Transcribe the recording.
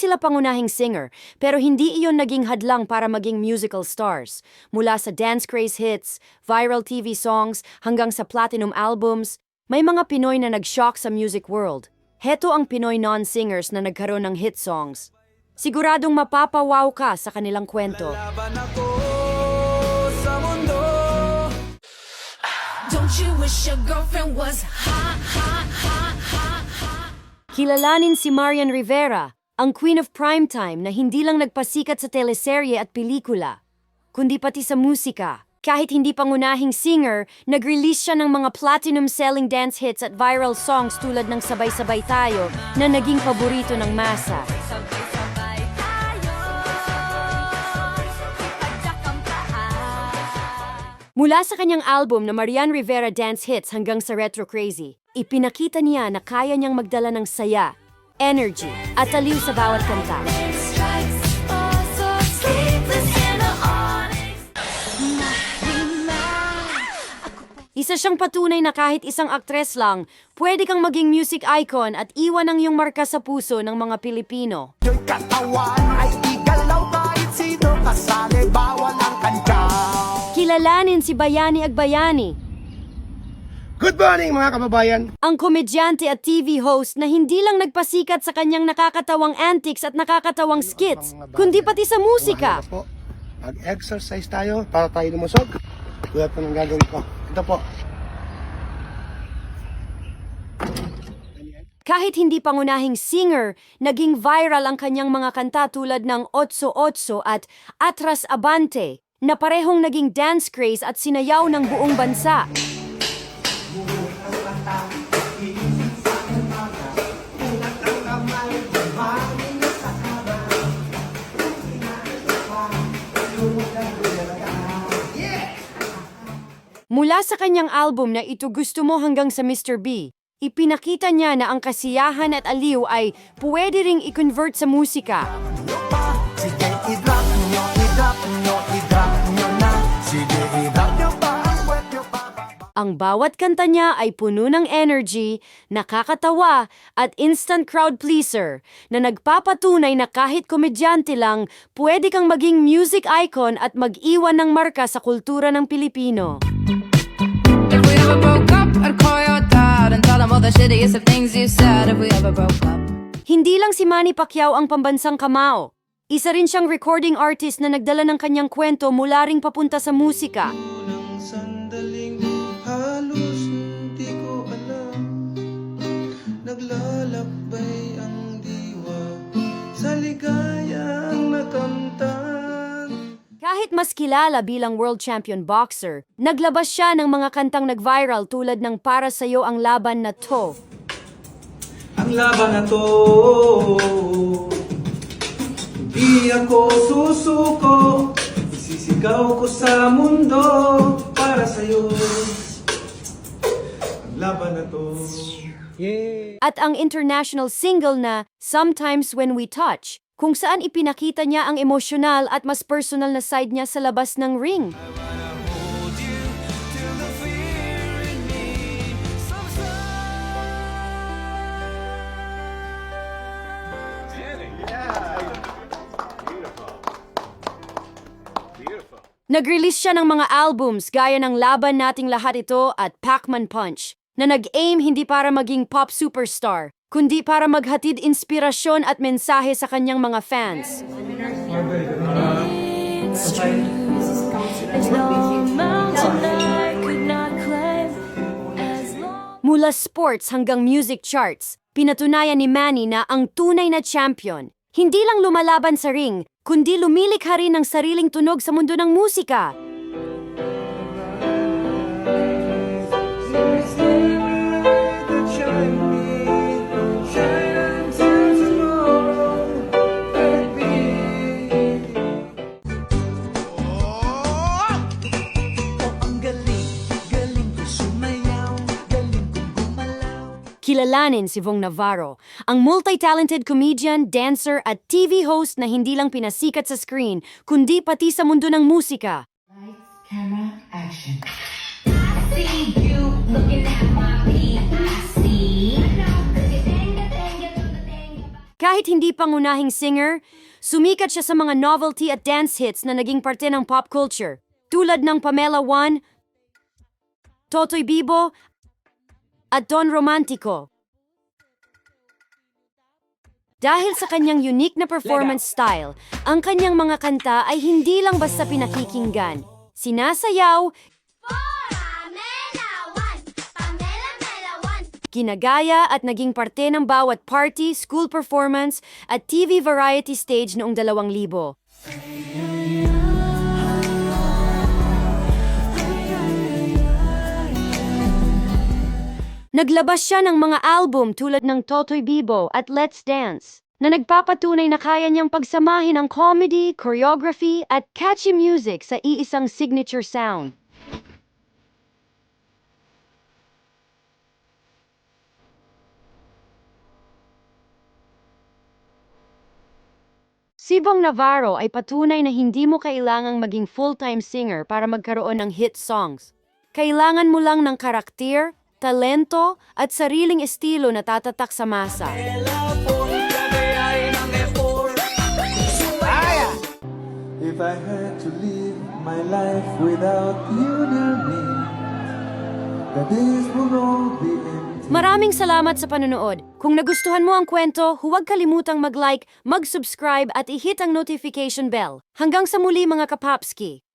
sila pangunahing singer, pero hindi iyon naging hadlang para maging musical stars. Mula sa dance craze hits, viral TV songs, hanggang sa platinum albums, may mga Pinoy na nag-shock sa music world. Heto ang Pinoy non-singers na nagkaroon ng hit songs. Siguradong mapapawaw ka sa kanilang kwento. Lalaban ako sa mundo. Don't you wish your girlfriend was hot, hot, hot, hot, hot? Kilalanin si Marian Rivera, ang queen of primetime na hindi lang nagpasikat sa teleserye at pelikula, kundi pati sa musika. Kahit hindi pangunahing singer, nag-release siya ng mga platinum-selling dance hits at viral songs tulad ng Sabay-Sabay Tayo na naging paborito ng masa. Sabay-sabay tayo, ipadyak ang paa. Mula sa kanyang album na Marian Rivera Dance Hits hanggang sa Retro Crazy, ipinakita niya na kaya niyang magdala ng saya, energy, at aliw sa bawat kanta. Strikes, oh, so sleepless in the onyx. Isa siyang patunay na kahit isang aktres lang, pwede kang maging music icon at iwan ang iyong marka sa puso ng mga Pilipino. Yung katawan ay igalaw kahit sino kasali, bawal ang kanyaw. Kilalanin si Bayani Agbayani, Good morning mga kababayan! ang komedyante at TV host na hindi lang nagpasikat sa kanyang nakakatawang antics at nakakatawang skits, kundi pati sa musika. Umaga po. Mag-exercise tayo para tayo lumusog. Tulad po ng gagawin ko. Ito po. Kahit hindi pangunahing singer, naging viral ang kanyang mga kanta tulad ng Otso Otso at Atras Abante, na parehong naging dance craze at sinayaw ng buong bansa. Mula sa kanyang album na Ito Gusto Mo hanggang sa Mr. B, ipinakita niya na ang kasiyahan at aliw ay pwede ring i-convert sa musika. Sige, i-drop nyo, i-drop nyo, i-drop nyo na. Sige, i-drop nyo pa ang puwet nyo pa. Ang bawat kanta niya ay puno ng energy, nakakatawa at instant crowd pleaser na nagpapatunay na kahit komedyante lang, pwede kang maging music icon at mag-iwan ng marka sa kultura ng Pilipino. If we ever broke up, I'd call your dad and tell him all the shittiest of things you said. If we ever broke up. Hindi lang si Manny Pacquiao ang pambansang kamao. Isa rin siyang recording artist na nagdala ng kanyang kwento mula ring papunta sa musika. Unang sandaling halos hindi ko alam, naglalakbay ang diwa sa ligayang nakamtan. Kahit mas kilala bilang world champion boxer, naglabas siya ng mga kantang nag-viral tulad ng Para Sa'yo ang Laban na To. Ang laban na to, hindi ako susuko, isisigaw ko sa mundo para sa'yo. Ang laban na to. At ang international single na Sometimes When We Touch, kung saan ipinakita niya ang emosyonal at mas personal na side niya sa labas ng ring. Nag-release siya ng mga albums gaya ng Laban Nating Lahat Ito at Pac-Man Punch, na nag-aim hindi para maging pop superstar, kundi para maghatid inspirasyon at mensahe sa kanyang mga fans. It's true. There's no mountain I could not climb as long. Mula sports hanggang music charts, pinatunayan ni Manny na ang tunay na champion, hindi lang lumalaban sa ring, kundi lumilikha rin ng sariling tunog sa mundo ng musika. Kilalanin si Vong Navarro, ang multi-talented comedian, dancer at TV host na hindi lang pinasikat sa screen, kundi pati sa mundo ng musika. Lights, camera, action. I see you looking at my PIC. Kahit hindi pangunahing singer, sumikat siya sa mga novelty at dance hits na naging parte ng pop culture. Tulad ng Pamela 1, Totoy Bibo, at Don Romantico. Dahil sa kanyang unique na performance style, ang kanyang mga kanta ay hindi lang basta pinakikinggan. Sinasayaw, ginagaya at naging parte ng bawat party, school performance at TV variety stage noong 2000. Naglabas siya ng mga album tulad ng Totoy Bibo at Let's Dance, na nagpapatunay na kaya niyang pagsamahin ang comedy, choreography at catchy music sa iisang signature sound. Si Bong Navarro ay patunay na hindi mo kailangang maging full-time singer para magkaroon ng hit songs. Kailangan mo lang ng karakter, talento, at sariling estilo na tatatak sa masa. If I had to live my life without you near me, the days would all be empty. Maraming salamat sa panonood. Kung nagustuhan mo ang kwento, huwag kalimutang mag-like, mag-subscribe at i-hit ang notification bell. Hanggang sa muli mga kapapski!